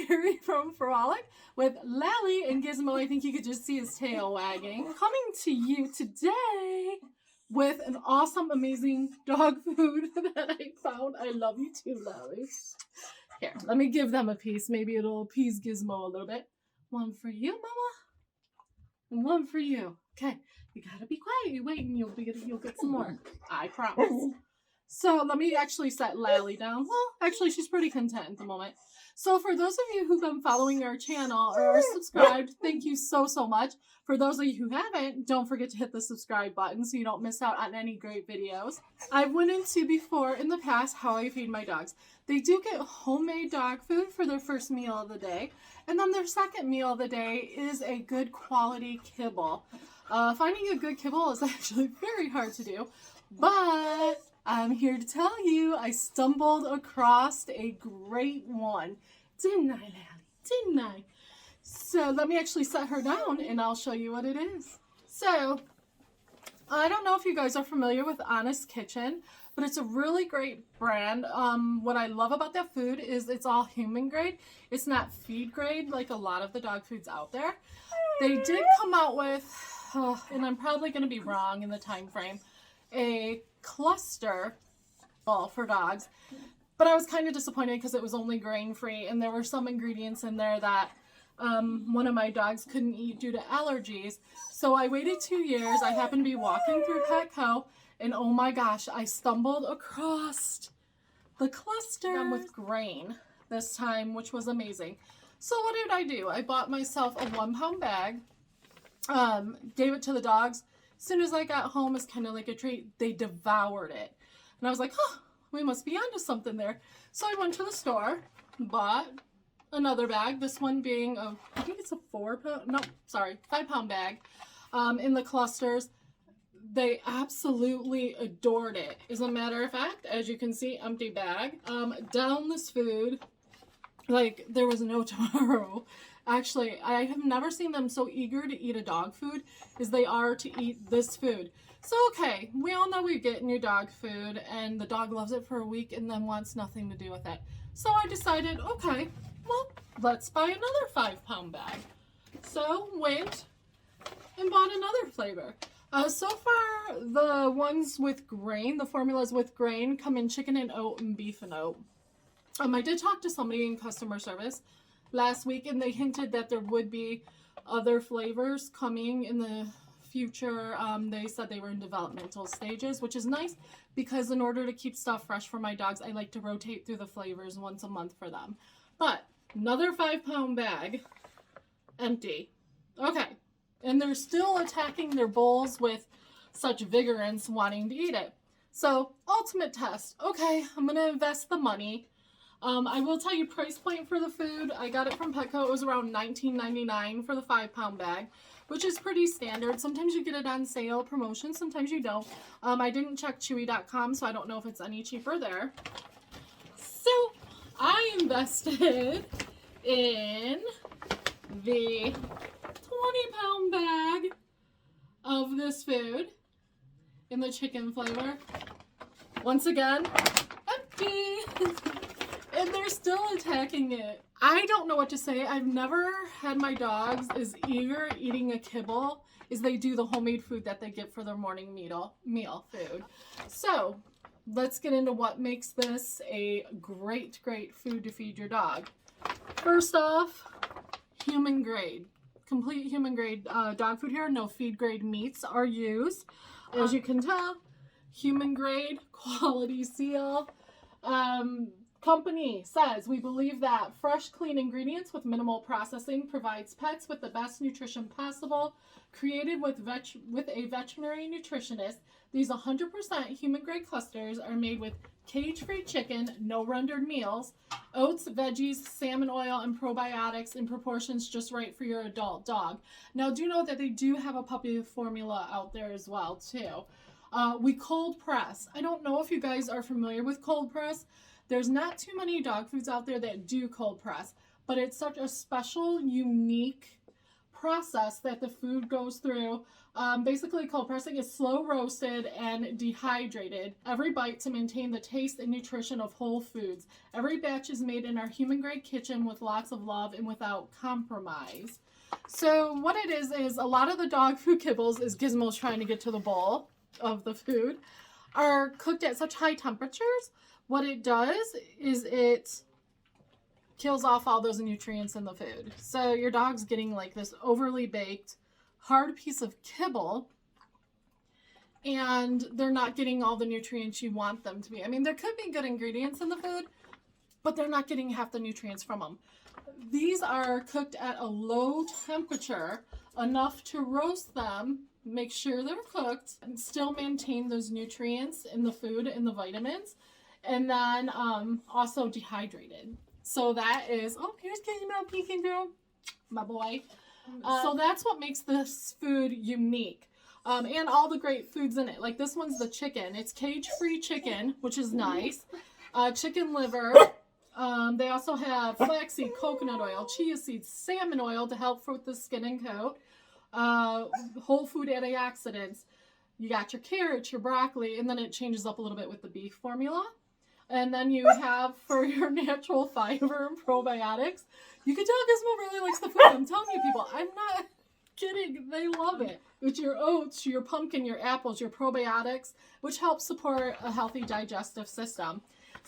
Gary from Furrolic with Lally and Gizmo. I think you could just see his tail wagging. Coming to you today with an awesome, amazing dog food that I found. I love you too, Lally. Here, let me give them a piece. Maybe it'll appease Gizmo a little bit. One for you, Mama. And one for you. Okay, you gotta be quiet. You wait and you'll get some more. I promise. So let me actually set Lally down. Well, actually, she's pretty content at the moment. So for those of you who've been following our channel or are subscribed, thank you so, so much. For those of you who haven't, don't forget to hit the subscribe button so you don't miss out on any great videos. I've went into before in the past how I feed my dogs. They do get homemade dog food for their first meal of the day. And then their second meal of the day is a good quality kibble. Finding a good kibble is actually very hard to do, but I'm here to tell you I stumbled across a great one. Didn't I, Lally? Didn't I? So let me actually set her down and I'll show you what it is. So I don't know if you guys are familiar with Honest Kitchen, but it's a really great brand. What I love about that food is it's all human grade. It's not feed grade like a lot of the dog foods out there. They did come out with, and I'm probably going to be wrong in the time frame, a cluster ball for dogs, but I was kind of disappointed because it was only grain-free and there were some ingredients in there that one of my dogs couldn't eat due to allergies. So I waited 2 years. I happened to be walking through Petco and oh my gosh, I stumbled across the cluster with grain this time, which was amazing. So what did I do? I bought myself a 1 pound bag, gave it to the dogs. As soon as I got home, it's kind of like a treat. They devoured it. And I was like, huh, we must be onto something there. So I went to the store, bought another bag. This one being, I think it's a 5 pound bag in the clusters. They absolutely adored it. As a matter of fact, as you can see, empty bag. Down this food like there was no tomorrow. Actually, I have never seen them so eager to eat a dog food as they are to eat this food. So, okay, we all know we get new dog food and the dog loves it for a week and then wants nothing to do with it. So I decided, okay, well, let's buy another 5 pound bag. So went and bought another flavor. So far, the ones with grain, the formulas with grain, come in chicken and oat and beef and oat. I did talk to somebody in customer service last week and they hinted that there would be other flavors coming in the future. They said they were in developmental stages, which is nice because in order to keep stuff fresh for my dogs, I like to rotate through the flavors once a month for them. But another 5 pound bag, empty. Okay, and they're still attacking their bowls with such vigor and wanting to eat it. So ultimate test. Okay, I'm gonna invest the money. I will tell you price point for the food. I got it from Petco. It was around $19.99 for the 5 pound bag, which is pretty standard. Sometimes you get it on sale, promotion, sometimes you don't. I didn't check Chewy.com, so I don't know if it's any cheaper there. So I invested in the 20 pound bag of this food in the chicken flavor. Once again, empty. And they're still attacking it. I don't know what to say. I've never had my dogs as eager eating a kibble as they do the homemade food that they get for their morning meal food. So let's get into what makes this a great, great food to feed your dog. First off, human grade. Complete human grade dog food here. No feed grade meats are used. As you can tell, human grade, quality seal. Company says, we believe that fresh, clean ingredients with minimal processing provides pets with the best nutrition possible. Created with a veterinary nutritionist, these 100% human-grade clusters are made with cage-free chicken, no rendered meals, oats, veggies, salmon oil, and probiotics in proportions just right for your adult dog. Now, do know that they do have a puppy formula out there as well, too. We cold press. I don't know if you guys are familiar with cold press. There's not too many dog foods out there that do cold press, but it's such a special, unique process that the food goes through. Basically, cold pressing is slow roasted and dehydrated every bite to maintain the taste and nutrition of whole foods. Every batch is made in our human grade kitchen with lots of love and without compromise. So what it is a lot of the dog food kibbles, is Gizmo's trying to get to the bowl of the food, are cooked at such high temperatures. What it does is it kills off all those nutrients in the food. So your dog's getting like this overly baked, hard piece of kibble, and they're not getting all the nutrients you want them to be. I mean, there could be good ingredients in the food, but they're not getting half the nutrients from them. These are cooked at a low temperature, enough to roast them, make sure they're cooked, and still maintain those nutrients in the food and the vitamins, and then also dehydrated. So that is, oh, here's Gizmo peeking through, my boy. So that's what makes this food unique. And all the great foods in it. Like this one's the chicken. It's cage-free chicken, which is nice. Chicken liver. They also have flaxseed, coconut oil, chia seeds, salmon oil to help with the skin and coat. Whole food antioxidants. You got your carrots, your broccoli, and then it changes up a little bit with the beef formula. And then you have, for your natural fiber and probiotics, you can tell Gizmo really likes the food. I'm telling you, people, I'm not kidding. They love it. With your oats, your pumpkin, your apples, your probiotics, which helps support a healthy digestive system.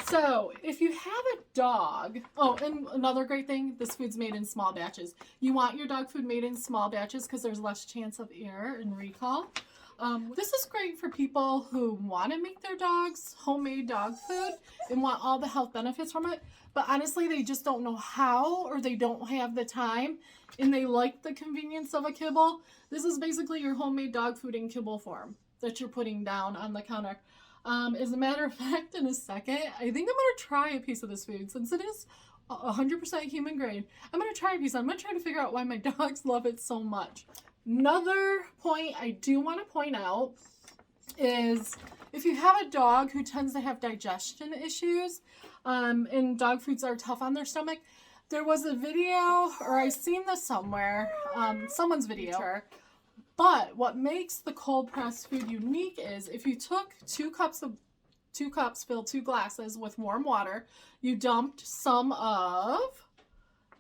So if you have a dog, oh, and another great thing, this food's made in small batches. You want your dog food made in small batches because there's less chance of error and recall. This is great for people who want to make their dogs homemade dog food and want all the health benefits from it, but honestly they just don't know how, or they don't have the time, and they like the convenience of a kibble. This is basically your homemade dog food in kibble form that you're putting down on the counter. As a matter of fact, in a second, I think I'm going to try a piece of this food since it is 100% human grade. I'm going to try a piece. I'm going to try to figure out why my dogs love it so much. Another point I do want to point out is if you have a dog who tends to have digestion issues, and dog foods are tough on their stomach, there was a video, or I seen this somewhere, someone's video, but what makes the cold pressed food unique is if you took 2 cups, filled 2 glasses with warm water, you dumped some of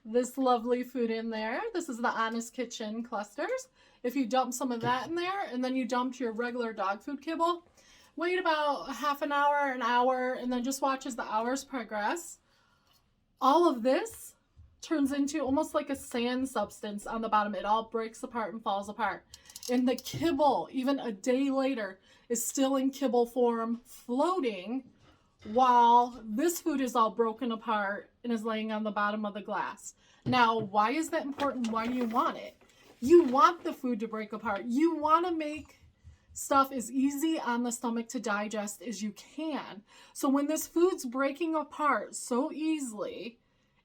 this lovely food in there. This is the Honest Kitchen clusters. If you dump some of that in there, and then you dumped your regular dog food kibble, wait about half an hour, and then just watch as the hours progress. All of this turns into almost like a sand substance on the bottom. It all breaks apart and falls apart. And the kibble, even a day later, is still in kibble form, floating, while this food is all broken apart and is laying on the bottom of the glass. Now, why is that important? Why do you want it? You want the food to break apart. You want to make stuff as easy on the stomach to digest as you can. So when this food's breaking apart so easily,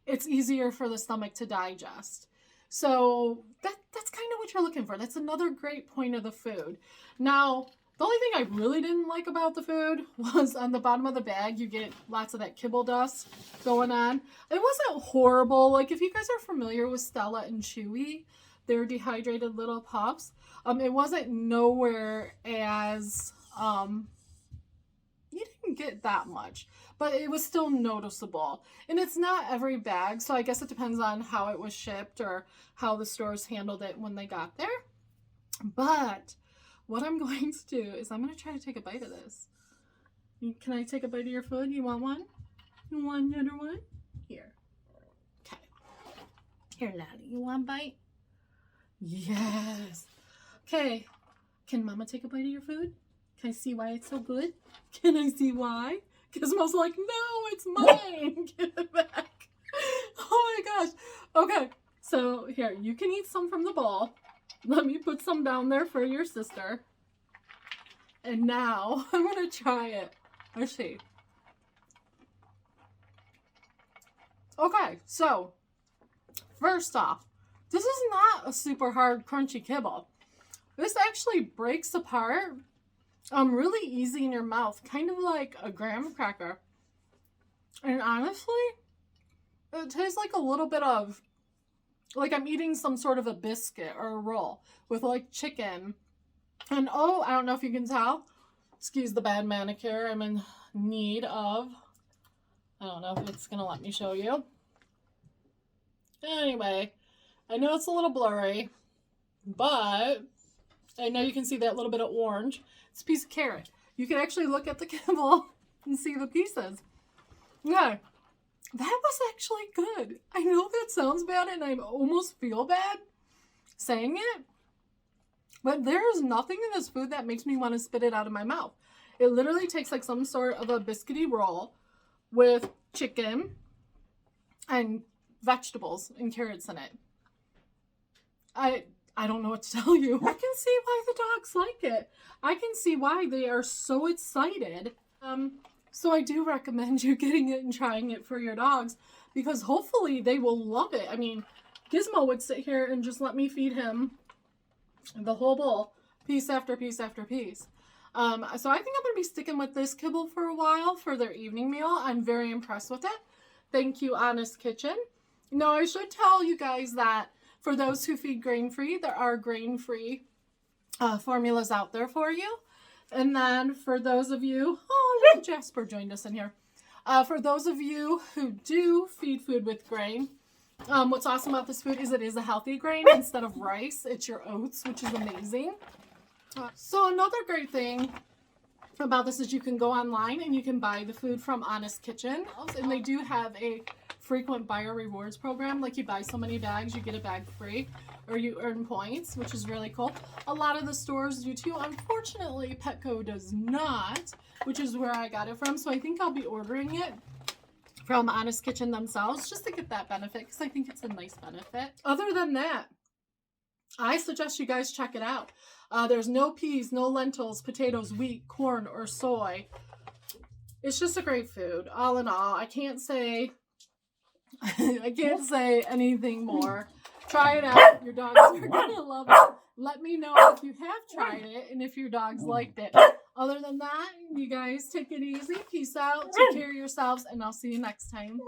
it's easier for the stomach to digest. So that's kind of what you're looking for. That's another great point of the food. Now, the only thing I really didn't like about the food was on the bottom of the bag, you get lots of that kibble dust going on. It wasn't horrible. Like if you guys are familiar with Stella and Chewy, they're dehydrated little pups. It wasn't nowhere as, you didn't get that much, but it was still noticeable. And it's not every bag, so I guess it depends on how it was shipped or how the stores handled it when they got there. But what I'm going to do is I'm going to try to take a bite of this. Can I take a bite of your food? You want one? You want another one? Here. Okay. Here, Laddie. You want a bite? Yes. Okay. Can Mama take a bite of your food? Can I see why it's so good? Can I see why? Gizmo's like, no, it's mine. Give it back. Oh my gosh. Okay. So here, you can eat some from the bowl. Let me put some down there for your sister. And now I'm going to try it. Let's see. Okay, so first off, this is not a super hard crunchy kibble. This actually breaks apart really easy in your mouth, kind of like a graham cracker. And honestly, it tastes like a little bit of like I'm eating some sort of a biscuit or a roll with like chicken. And oh, I don't know if you can tell. Excuse the bad manicure. I'm in need of. I don't know if it's going to let me show you. Anyway, I know it's a little blurry, but I know you can see that little bit of orange. It's a piece of carrot. You can actually look at the kibble and see the pieces. Yeah, that was actually good. I know that sounds bad and I almost feel bad saying it, but there is nothing in this food that makes me want to spit it out of my mouth. It literally takes like some sort of a biscuity roll with chicken and vegetables and carrots in it. I don't know what to tell you. I can see why the dogs like it. I can see why they are so excited. So I do recommend you getting it and trying it for your dogs because hopefully they will love it. I mean, Gizmo would sit here and just let me feed him the whole bowl, piece after piece after piece. So I think I'm going to be sticking with this kibble for a while for their evening meal. I'm very impressed with it. Thank you, Honest Kitchen. Now, I should tell you guys that for those who feed grain-free, there are grain-free formulas out there for you. And then for those of you, oh, look, Jasper joined us in here. For those of you who do feed food with grain, what's awesome about this food is it is a healthy grain instead of rice. It's your oats, which is amazing. So another great thing about this is you can go online and you can buy the food from Honest Kitchen. And they do have a frequent buyer rewards program. Like you buy so many bags, you get a bag free or you earn points, which is really cool. A lot of the stores do too. Unfortunately, Petco does not, which is where I got it from. So I think I'll be ordering it from Honest Kitchen themselves just to get that benefit because I think it's a nice benefit. Other than that, I suggest you guys check it out. There's no peas, no lentils, potatoes, wheat, corn, or soy. It's just a great food. All in all, I can't say anything more. Try it out. Your dogs are gonna love it. Let me know if you have tried it and if your dogs liked it. Other than that, you guys take it easy. Peace out. Take care of yourselves, and I'll see you next time.